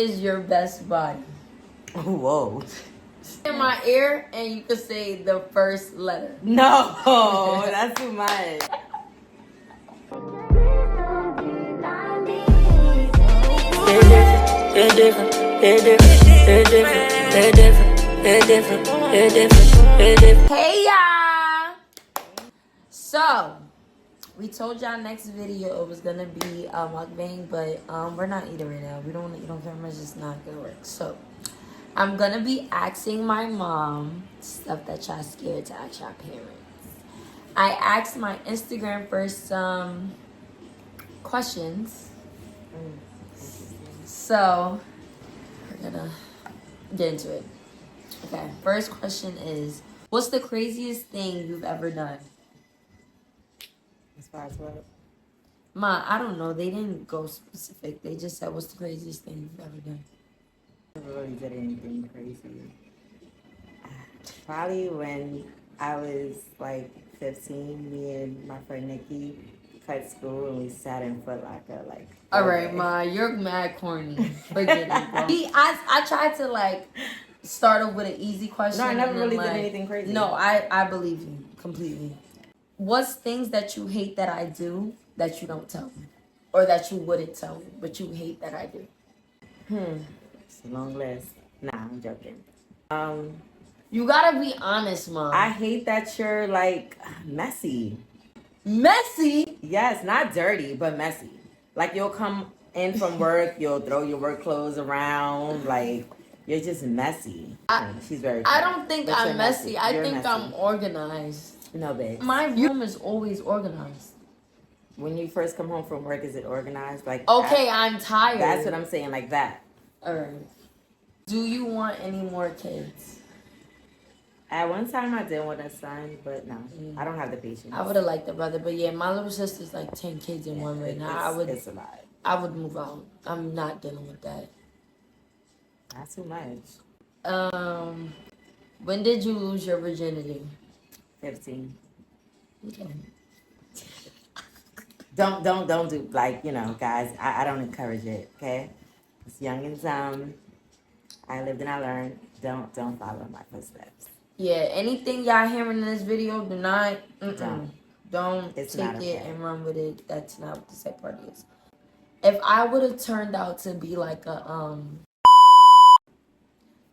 is your best body? Whoa. In my ear, and you could say the first letter. No, that's too much. Hey y'all! So, we told y'all next video it was gonna be a mukbang, but we're not eating right now. We don't eat on camera, it's just not gonna work. So, I'm gonna be asking my mom stuff that y'all scared to ask y'all parents. I asked my Instagram for some questions. So, we're gonna get into it. Okay, first question is, what's the craziest thing you've ever done? As far as what? Ma, I don't know. They didn't go specific. They just said, what's the craziest thing you've ever done? I never really did anything crazy. Probably when I was like 15, me and my friend Nikki cut school and we sat in Foot Locker like. All right, Ma, you're mad corny. Forget it, bro. I tried to like start off with an easy question. No, I never really like, did anything crazy. No, I believe you completely. What's things that you hate that I do that you don't tell me? Or that you wouldn't tell me, but you hate that I do? It's a long list. Nah, I'm joking. You gotta be honest, Mom. I hate that you're like messy. Messy? Yes, not dirty, but messy. Like you'll come in from work, you'll throw your work clothes around, like you're just messy. She's very funny. I don't think But I'm messy. I You're think messy. I'm organized. No, babe. My room is always organized. When you first come home from work, is it organized? Like okay, I'm tired. That's what I'm saying, like that. Alright. Do you want any more kids? At one time I did want a son, but no, I don't have the patience. I would have liked a brother, but yeah, my little sister's like 10 kids in one right now. It's a lot. I would move out. I'm not dealing with that. Not too much. When did you lose your virginity? 15. Okay. Don't do, like, you know, guys, I don't encourage it, okay? It's young and dumb. I lived and I learned. Don't follow my footsteps. Yeah, anything y'all hearing in this video, do not, don't It's take not okay. it and run with it. That's not what the sad part is. If I would have turned out to be like a,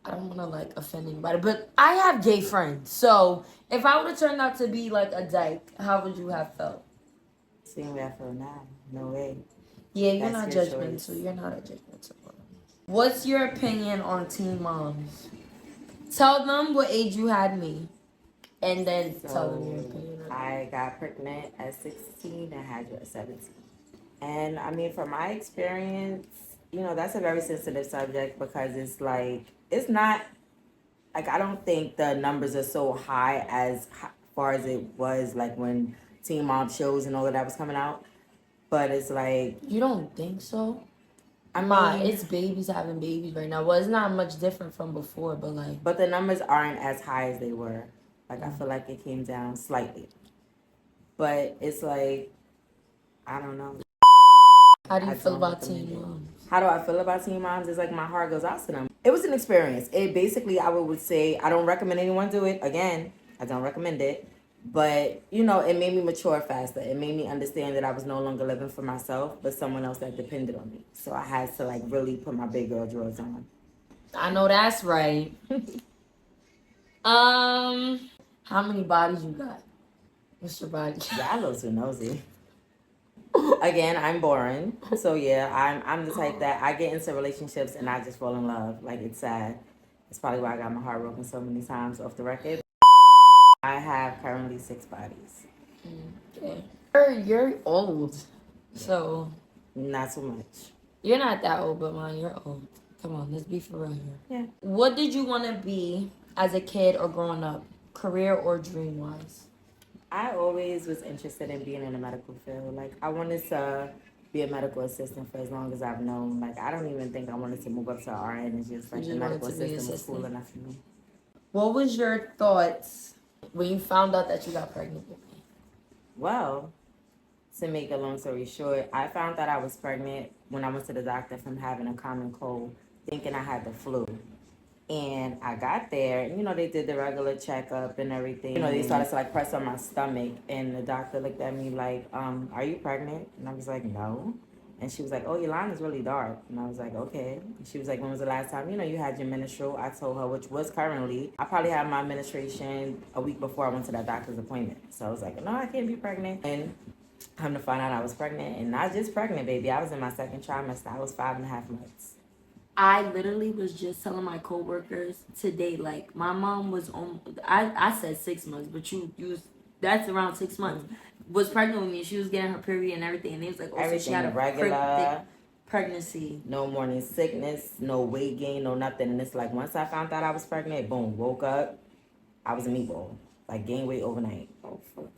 I don't want to like offend anybody, but I have gay friends. So if I would have turned out to be like a dyke, how would you have felt? Seeing where I feel now, no way. Yeah, you're That's not your judgmental. choice. You're not a judgmental one. What's your opinion on teen moms? Tell them what age you had me, and then tell them your opinion. I got pregnant at 16 and had you at 17. And I mean, from my experience, you know, that's a very sensitive subject because it's like, it's not, like, I don't think the numbers are so high as far as it was like when teen mom shows and all of that was coming out. But it's like... You don't think so? I mean... it's babies having babies right now. Well, it's not much different from before, but like... But the numbers aren't as high as they were. Like, I feel like it came down slightly. But it's like, I don't know. How do you feel about teen moms? How do I feel about teen moms? It's like my heart goes out to them. It was an experience. It basically, I would say, I don't recommend anyone do it. Again, I don't recommend it. But, you know, it made me mature faster. It made me understand that I was no longer living for myself, but someone else that depended on me. So I had to, like, really put my big girl drawers on. I know that's right. How many bodies you got? What's your body? Yeah, I'm a little too nosy. Again, I'm boring. So, yeah, I'm the type that I get into relationships and I just fall in love. Like, it's sad. It's probably why I got my heart broken so many times off the record. I have currently 6 bodies. Okay. You're old. So. Not so much. You're not that old, but man, you're old. Come on, let's be for real here. Yeah. What did you want to be as a kid or growing up? Career or dream-wise? I always was interested in being in the medical field. Like, I wanted to be a medical assistant for as long as I've known. Like, I don't even think I wanted to move up to RN. It's just like the medical assistant was cool enough for me. What was your thoughts when you found out that you got pregnant with me? Well, to make a long story short, I found that I was pregnant when I went to the doctor from having a common cold. thinking I had the flu. And I got there, and they did the regular checkup and everything. They started to like press on my stomach, and the doctor looked at me like, "Are you pregnant?" And I was like, "No." And she was like, "Oh, your line is really dark." And I was like, "Okay." And she was like, "When was the last time you had your menstrual?" I told her, which was currently. I probably had my menstruation a week before I went to that doctor's appointment. So I was like, "No, I can't be pregnant." And come to find out I was pregnant, and not just pregnant, baby. I was in my second trimester. I was 5.5 months. I literally was just telling my coworkers today, like my mom was on. I said 6 months, but you that's around 6 months. Was pregnant with me. She was getting her period and everything, and it was like, oh, Everything so she had a regular. Pregnancy. No morning sickness, no weight gain, no nothing. And it's like once I found out I was pregnant, boom, woke up, I was a meatball. Like gained weight overnight. Oh fuck.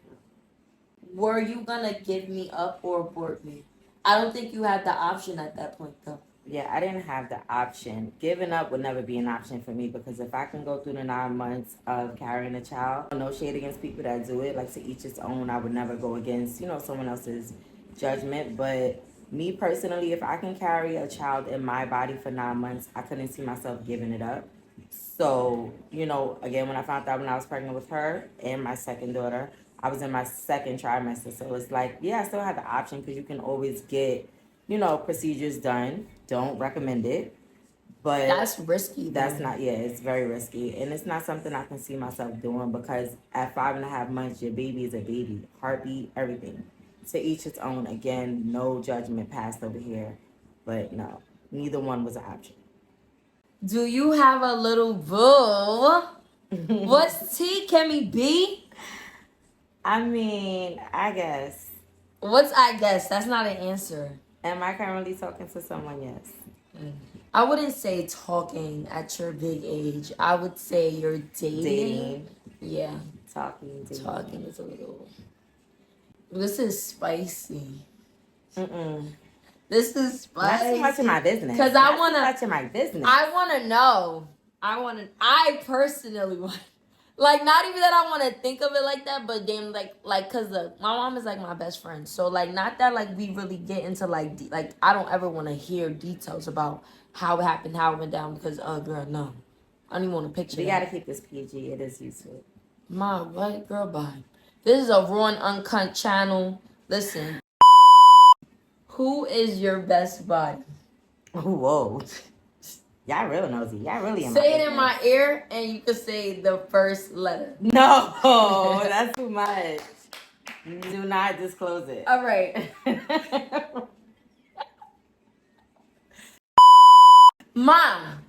Were you gonna give me up or abort me? I don't think you had the option at that point though. Yeah, I didn't have the option. Giving up would never be an option for me because if I can go through the 9 months of carrying a child, no shade against people that do it, like to each its own. I would never go against, someone else's judgment. But me personally, if I can carry a child in my body for 9 months, I couldn't see myself giving it up. So, again, when I found out when I was pregnant with her and my second daughter, I was in my second trimester. So it's like, yeah, I still had the option because you can always get procedures done. Don't recommend it. But that's risky. That's not, yeah, it's very risky. And it's not something I can see myself doing because at 5.5 months, your baby is a baby. Heartbeat, everything. To each its own. Again, no judgment passed over here. But no, neither one was an option. Do you have a little boo? What's T? Can we be? I mean, I guess. What's I guess? That's not an answer. Am I currently talking to someone? Yes. I wouldn't say talking at your big age. I would say you're dating. Yeah. Talking. Dating. Talking is a little. This is spicy. This is spicy. Not too much of my business. Because I want to. Much of my business. I want to know. I personally want. Like, not even that I want to think of it like that, but damn, because my mom is, like, my best friend. So, like, not that, like, we really get into, like, I don't ever want to hear details about how it happened, how it went down, because, girl, no. I don't even want to picture We got to keep this PG. It is useful. My what? Girl, bye. This is a raw and uncut channel. Listen. Who is your best buddy? Whoa. Y'all real nosy. Y'all really say it in my ear and you can say the first letter. No, that's too much. Do not disclose it. All right. Mom.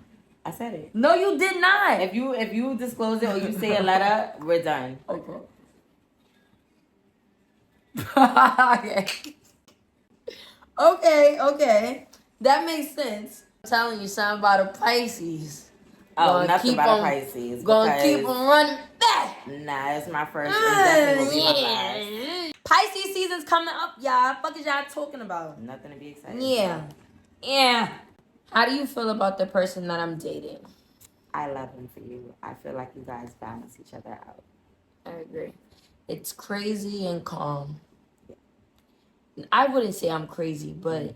I said it. No, you did not. If you disclose it or you say a letter, we're done. Okay. Okay. That makes sense. I'm telling you something about a Pisces. Oh, nothing about a Pisces. Gonna keep them running back. Nah, it's my first. It definitely will be my last. Pisces season's coming up, y'all. Fuck is y'all talking about? Nothing to be excited Yeah. How do you feel about the person that I'm dating? I love him for you. I feel like you guys balance each other out. I agree. It's crazy and calm. I wouldn't say I'm crazy, but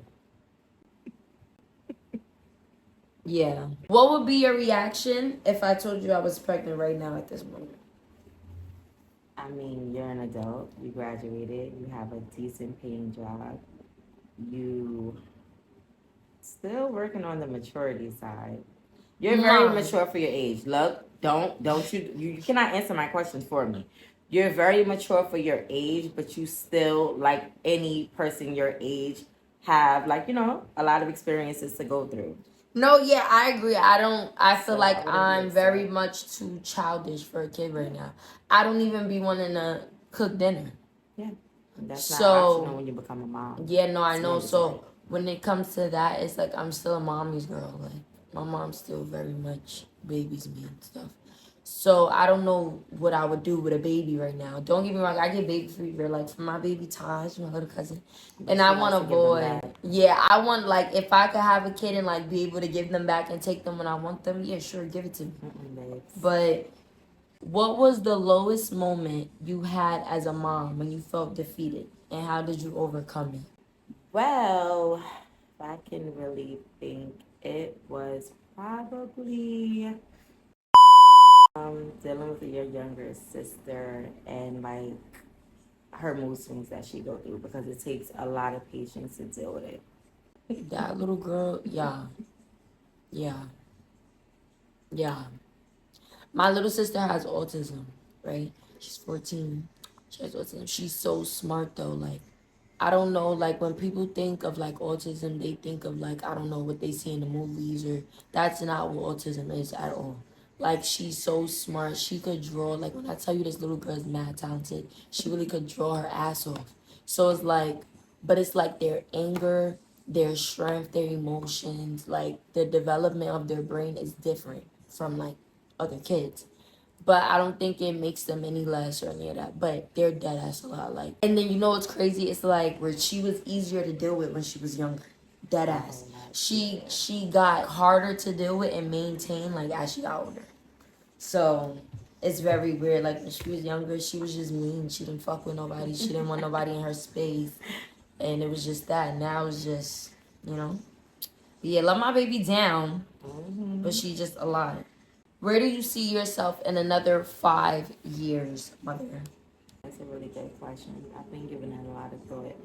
yeah. What would be your reaction if I told you I was pregnant right now at this moment? I mean, you're an adult. You graduated. You have a decent paying job. You still working on the maturity side. You're very mature for your age. Look, don't you cannot answer my questions for me. You're very mature for your age, but you still, like any person your age, have a lot of experiences to go through. No, yeah, I agree. I feel like I'm very much too childish for a kid right now. I don't even be wanting to cook dinner. Yeah. That's not optional when you become a mom. Yeah, no, I know. So when it comes to that, it's like I'm still a mommy's girl. Like my mom still very much babies me and stuff. So I don't know what I would do with a baby right now. Don't get me wrong, I get baby fever. Like for my baby Taj, my little cousin, and I want a boy. Yeah, I want if I could have a kid and be able to give them back and take them when I want them. Yeah, sure, give it to me. But what was the lowest moment you had as a mom when you felt defeated, and how did you overcome it? Well, if I can really think, it was probably dealing with your younger sister and like her mood swings that she go through, because it takes a lot of patience to deal with it. That little girl, yeah. My little sister has autism, right? She's 14. She has autism. She's so smart though. Like, I don't know, like when people think of like autism, they think of like, I don't know, what they see in the movies, or that's not what autism is at all. Like, she's so smart. She could draw. Like, when I tell you this little girl is mad talented, she really could draw her ass off. So it's like, but it's like their anger, their strength, their emotions, like the development of their brain is different from like other kids. But I don't think it makes them any less or any of that. But they're dead ass a lot. Like, and then you know what's crazy? It's like where she was easier to deal with when she was younger. Dead ass. She got harder to deal with and maintain like as she got older. So it's very weird. Like when she was younger, she was just mean. She didn't fuck with nobody. She didn't want nobody in her space. And it was just that. Now it's just, you know. Yeah, love my baby down. But she just a lot. Where do you see yourself in another 5 years, mother? That's a really good question. I've been giving it a lot of thought.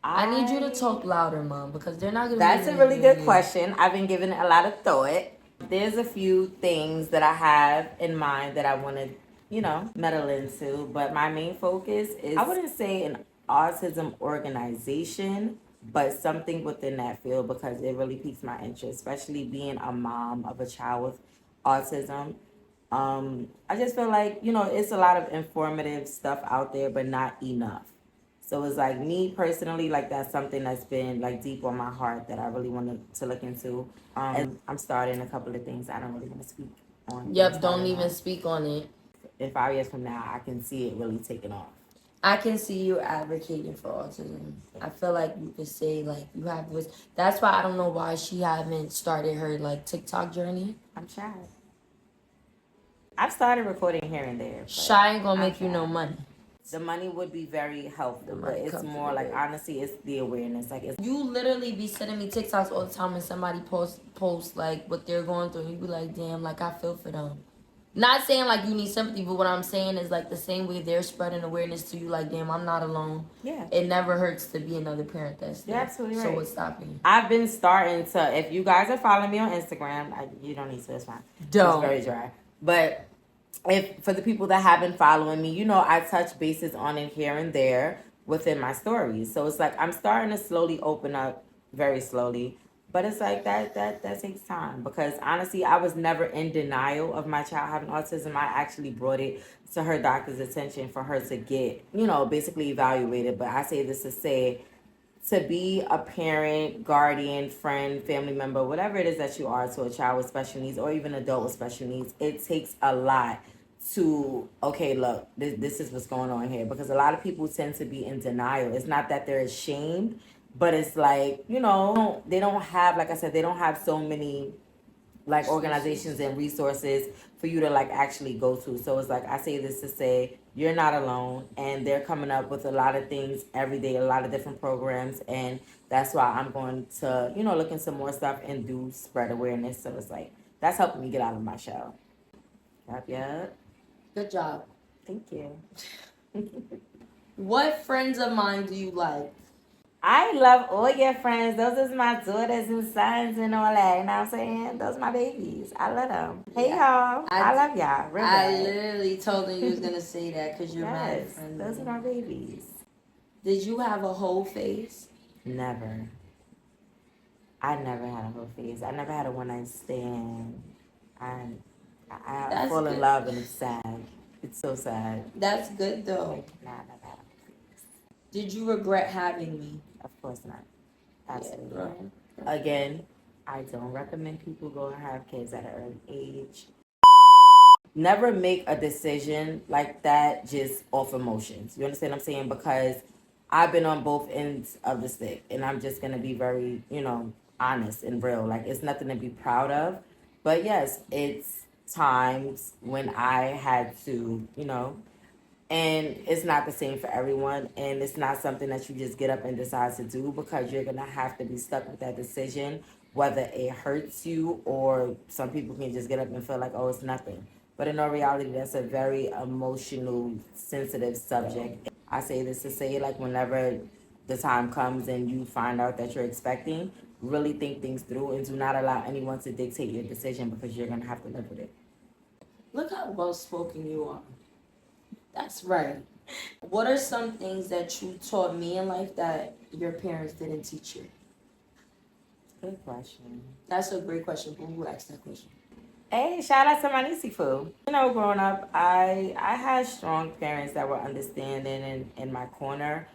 I need you to talk louder, Mom, because they're not gonna. That's a really good question. I've been giving it a lot of thought. There's a few things that I have in mind that I want to, meddle into. But my main focus is, I wouldn't say an autism organization, but something within that field, because it really piques my interest, especially being a mom of a child with autism. I just feel like, it's a lot of informative stuff out there, but not enough. So it's like, me personally, like that's something that's been like deep on my heart that I really wanted to look into. And I'm starting a couple of things I don't really want to speak on. Yep, don't even speak on it. In 5 years from now, I can see it really taking off. I can see you advocating for autism. I feel like you could say like you have voice. That's why I don't know why she haven't started her like TikTok journey. I'm shy. I've started recording here and there. Shy ain't gonna make you no money. The money would be very helpful, but it's more like, honestly, it's the awareness. Like, you literally be sending me TikToks all the time, and somebody post like what they're going through, and you be like, damn, like I feel for them. Not saying like you need sympathy, but what I'm saying is like the same way they're spreading awareness to you, like, damn, I'm not alone. Yeah. It never hurts to be another parent that's there. You're absolutely right. So what's stopping you? I've been starting to, if you guys are following me on Instagram, you don't need to, it's fine. Don't. It's very dry. But if for the people that have been following me, I touch bases on it here and there within my stories. So it's like I'm starting to slowly open up, very slowly. But it's like that takes time, because honestly, I was never in denial of my child having autism. I actually brought it to her doctor's attention for her to get, basically evaluated. But I say this to say, to be a parent, guardian, friend, family member, whatever it is that you are to a child with special needs, or even adult with special needs, it takes a lot to, okay, look, this is what's going on here. Because a lot of people tend to be in denial. It's not that they're ashamed, but it's like, they don't have, like I said, they don't have so many like organizations and resources for you to like actually go to. So it's like, I say this to say, you're not alone, and they're coming up with a lot of things every day, a lot of different programs, and that's why I'm going to, look into more stuff and do spread awareness. So it's like, that's helping me get out of my shell. Yep. Good job. Thank you. What friends of mine do you like? I love all your friends. Those is my daughters and sons and all that. You know what I'm saying? Those are my babies. I love them. Hey, y'all. I love y'all. Really. I literally told them you was going to say that because you're mad friends. Those are my babies. Did you have a whole face? Never. I never had a whole face. I never had a one-night stand. I fall in love, and it's sad. It's so sad. That's good, though. Nah, I never had a whole face. Did you regret having me? Of course not. Absolutely Yeah, not. Again, I don't recommend people go and have kids at an early age. Never make a decision like that just off emotions. You understand what I'm saying? Because I've been on both ends of the stick, and I'm just going to be very, honest and real. Like, it's nothing to be proud of. But yes, it's times when I had to, and it's not the same for everyone, and it's not something that you just get up and decide to do, because you're going to have to be stuck with that decision whether it hurts you or some people can just get up and feel like, oh, it's nothing. But in all reality, that's a very emotional, sensitive subject. I say this to say, like, whenever the time comes and you find out that you're expecting, really think things through and do not allow anyone to dictate your decision because you're going to have to live with it. Look how well spoken you are. That's right. What are some things that you taught me in life that your parents didn't teach you? Good question. That's a great question. Who asked that question? Hey, shout out to my niecey foo. You know, growing up, I had strong parents that were understanding and in my corner.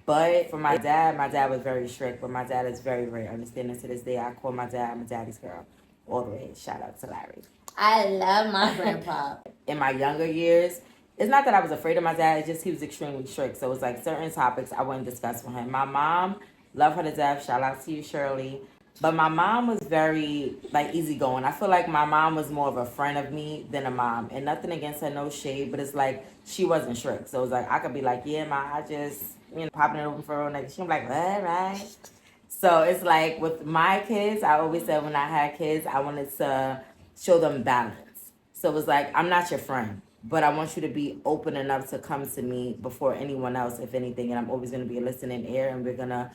But for my dad was very strict, but my dad is very, very understanding to this day. I call my dad, I'm a daddy's girl. All the way. Shout out to Larry. I love my grandpa. In my younger years, it's not that I was afraid of my dad, it's just he was extremely strict. So it was like certain topics I wouldn't discuss with him. My mom, love her to death. Shout out to you, Shirley. But my mom was very, like, easygoing. I feel like my mom was more of a friend of me than a mom. And nothing against her, no shade, but it's like she wasn't strict. So it was like, I could be like, yeah, ma, I just, popping it open for her neck. She'd be like, all right. So it's like with my kids, I always said when I had kids, I wanted to show them balance. So it was like, I'm not your friend, but I want you to be open enough to come to me before anyone else, if anything. And I'm always going to be a listening ear, and we're going to,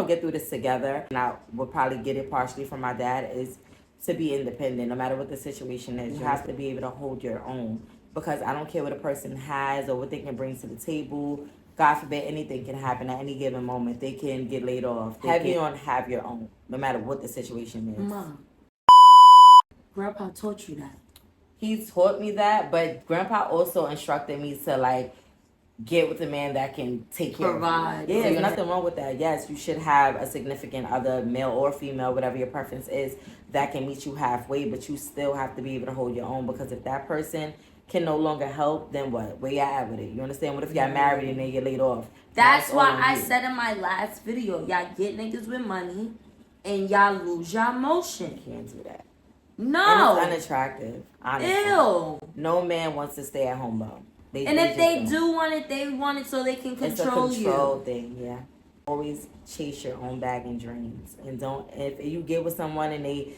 get through this together. And I will probably get it partially from my dad is to be independent. No matter what the situation is, you have to be able to hold your own, because I don't care what a person has or what they can bring to the table. God forbid, anything can happen at any given moment. They can get laid off. Have your own, no matter what the situation is. Mom, Grandpa taught you that. He taught me that, but Grandpa also instructed me to, like, get with a man that can take care Provide. of you. Yeah, there's nothing wrong with that. Yes, you should have a significant other, male or female, whatever your preference is, that can meet you halfway, but you still have to be able to hold your own, because if that person can no longer help, then what? Where y'all at with it? You understand? What if y'all married and then you're laid off? That's why I said in my last video, y'all get niggas with money and y'all lose your emotion. You can't do that. No. And it's unattractive, honestly. Ew. No man wants to stay at home, though. And if they do want it, they want it so they can control you. It's a control thing, yeah. Always chase your own bag and dreams. And if you get with someone and they,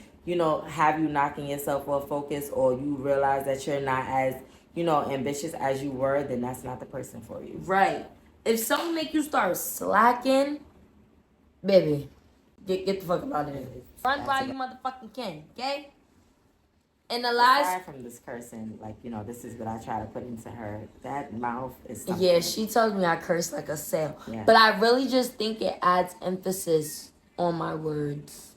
have you knocking yourself off focus, or you realize that you're not as, ambitious as you were, then that's not the person for you. Right. If something make you start slacking, baby, get the fuck out of here. Run while you motherfucking can, okay? And the last... Aside from this cursing, like, this is what I try to put into her. That mouth is something. Yeah, she tells me I curse like a sail. Yeah. But I really just think it adds emphasis on my words.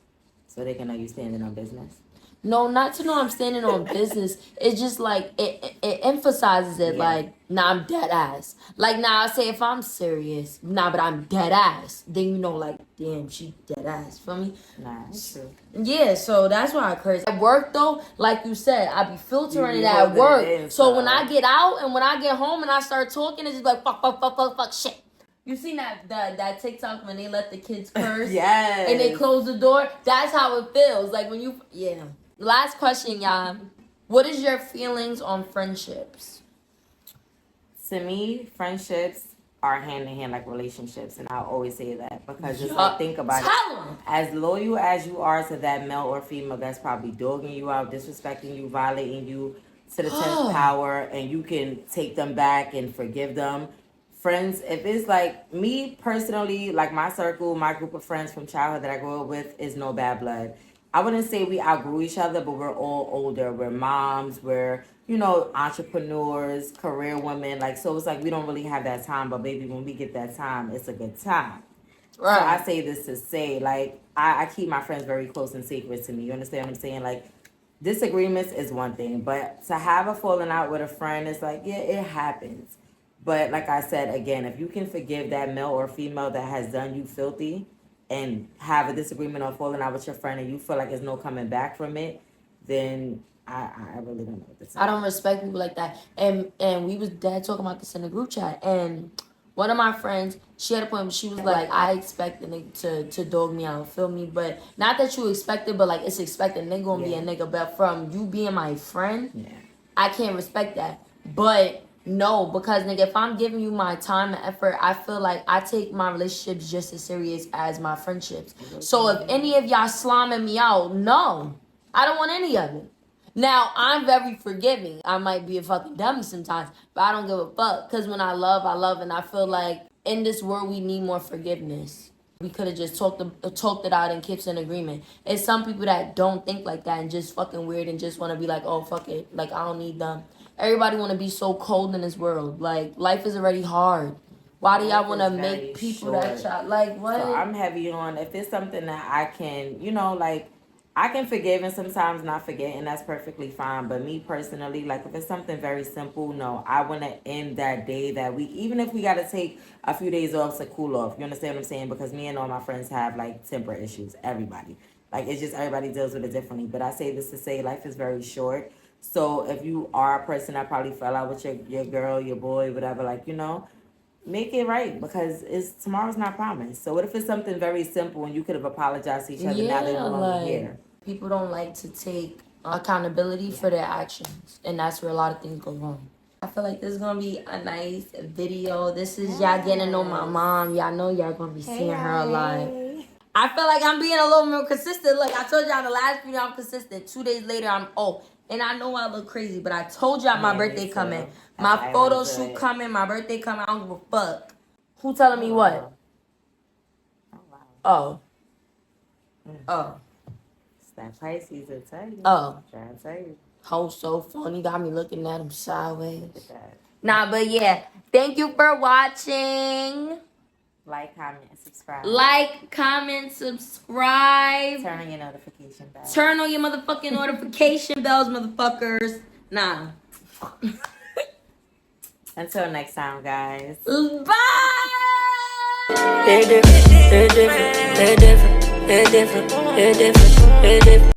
So they can know you standing on business? No, not to know I'm standing on business. It's just like, it emphasizes it, like, nah, I'm dead ass. Like, nah, I say if I'm serious, nah, but I'm dead ass. Then like, damn, she dead ass. Feel me? Nah, that's true. Yeah, so that's why I curse. At work, though, like you said, I be filtering it at work. So when I get out and when I get home and I start talking, it's just like, fuck, shit. You seen that TikTok when they let the kids curse? Yes. And they close the door? That's how it feels. Like when you... Yeah. Last question, y'all. What is your feelings on friendships? To me, friendships are hand in hand like relationships, and I'll always say that because just like, think about it. As loyal as you are to that male or female that's probably dogging you out, disrespecting you, violating you to the 10th power, and you can take them back and forgive them. Friends, if it's like me personally, like my circle, my group of friends from childhood that I grew up with is no bad blood. I wouldn't say we outgrew each other, but we're all older. We're moms, we're, entrepreneurs, career women. Like, so it's like we don't really have that time, but baby, when we get that time, it's a good time. Right. So I say this to say, like, I keep my friends very close and sacred to me. You understand what I'm saying? Like, disagreements is one thing, but to have a falling out with a friend, it's like, yeah, it happens. But like I said, again, if you can forgive that male or female that has done you filthy and have a disagreement or falling out with your friend and you feel like there's no coming back from it, then I really don't know what to say. I don't respect people like that. And we was dad talking about this in the group chat. And one of my friends, she had a point where she was like, I expect a nigga to dog me out, feel me? But not that you expect it, but like it's expected. Nigga gonna be a nigga. But from you being my friend, I can't respect that. But No, because nigga, if I'm giving you my time and effort, I feel like I take my relationships just as serious as my friendships. So if any of y'all slamming me out, no, I don't want any of it. Now, I'm very forgiving. I might be a fucking dummy sometimes, but I don't give a fuck. Because when I love, and I feel like in this world we need more forgiveness. We could have just talked it out and kept in agreement. It's some people that don't think like that and just fucking weird and just want to be like, oh, fuck it. Like, I don't need them. Everybody want to be so cold in this world. Like, life is already hard. Why do y'all want to make people that y'all... Like, what? So I'm heavy on, if it's something that I can, you know, like, I can forgive and sometimes not forget, and that's perfectly fine. But me personally, like, if it's something very simple, no, I want to end that day, that week, even if we got to take a few days off to cool off. You understand what I'm saying? Because me and all my friends have, like, temper issues. Everybody. Like, it's just everybody deals with it differently. But I say this to say life is very short. So if you are a person that probably fell out with your girl, your boy, whatever, like, you know, make it right, because tomorrow's not promised. So what if it's something very simple and you could have apologized to each other? Now they're no longer here. People don't like to take accountability for their actions, and that's where a lot of things go wrong. I feel like this is gonna be a nice video. This is y'all getting to know my mom. Y'all know y'all gonna be seeing her a lot. I feel like I'm being a little more consistent. Look, I told y'all in the last video I'm consistent. 2 days later, I'm and I know I look crazy, but I told y'all my birthday coming. My photo shoot coming. My birthday coming. I don't give a fuck. Who telling me what? Oh. It's that Pisces, I tell you. Oh. Trying to tell you. Oh, so funny. Got me looking at him sideways. Nah, but yeah. Thank you for watching. Like, comment, and subscribe. Like, comment, subscribe. Turn on your notification bells. Turn on your motherfucking notification bells, motherfuckers. Nah. Until next time, guys. Bye. They're different. They're different. They're different. They're different. They're different. They're different.